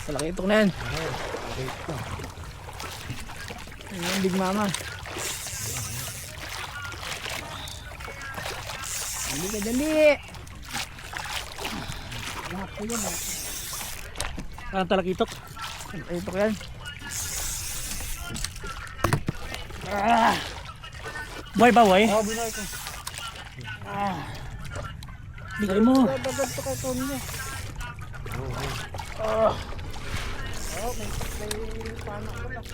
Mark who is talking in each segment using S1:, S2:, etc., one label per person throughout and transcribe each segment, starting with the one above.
S1: Malaki ito na yan. Ayan, big mama. Dali ka, dali.
S2: Parang talakitok.
S1: Talakitok yan.
S2: Buhay ba, buhay?
S1: Oo, binoy ko.
S2: Bigay mo.
S1: Dagdag to kay Tony niya. May paano ko lang.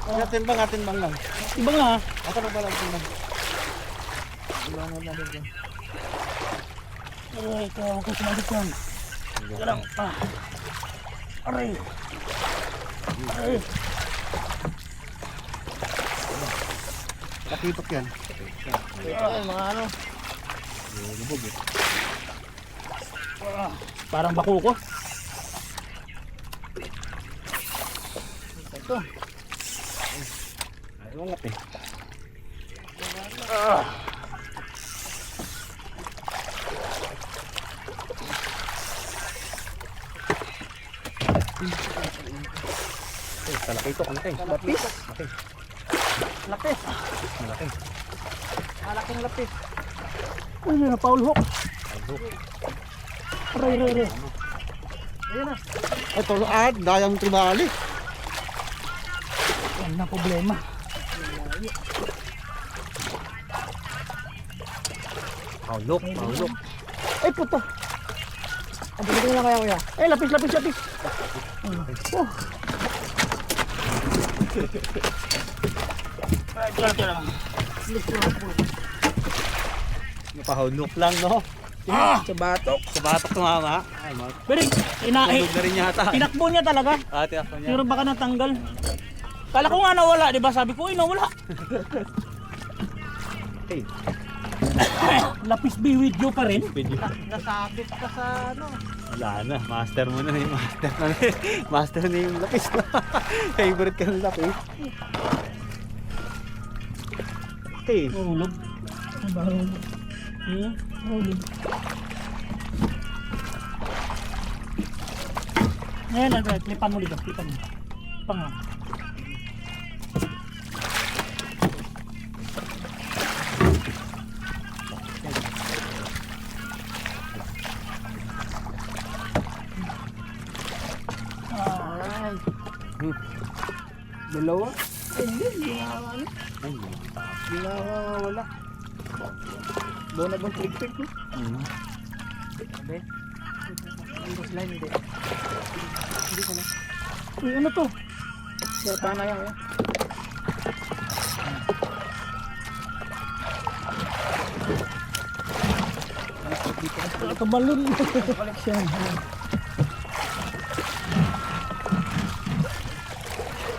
S1: Atin bang lang.
S2: Iba nga.
S1: Asa na pala timbang? Ilang na dito.
S2: Aray, ikaw ako sumalit yan. Galang pa. Aray. Aray.
S3: Nakitok yan.
S1: Ay, mga ano.
S2: Parang bakuko.
S1: Ito.
S3: Ay, wangat eh.
S1: Talakitok, malaki. Lapis. Lapis.
S3: Malaki.
S1: Malaking lapis.
S2: Uy, na Paul Hook. Aray, aray, aray.
S1: Ayun na.
S3: Ito, dayang tribali.
S2: Yan na problema.
S3: Paulok.
S2: Ay, puto.
S1: Ang pagdating na kaya kuya.
S2: Ay, lapis. Oh. Ay, tira lang.
S3: Napahulok lang, no?
S1: Sa batok.
S3: Sa batok tumama. Ay,
S2: Pero,
S3: tulog na rin yata.
S2: tinakbo niya talaga.
S3: Tinakbo niya.
S2: Pero baka natanggal. Kala ko nga nawala, di ba? Sabi ko, nawala.
S3: Hey.
S2: Lapis be with you pa rin.
S1: Nasabit ka sa ano.
S3: Wala na. Master mo na yung master na. Master na yung lapis. Favorite ka ng lapis. Hey.
S2: Hulog. Hulog. Hulog. Ngayon, klipan mo dito. Klipan mo. Panga.
S1: Ay. Dalawa. Ay, hindi na
S3: Ay,
S1: Hindi na wala. Doon na bang trig-trig no? Sabi? Ang boss line hindi. Hindi ko na.
S2: Uy, ano to?
S1: Kaya paano yan eh?
S2: Ito balon.
S1: Koleksyon.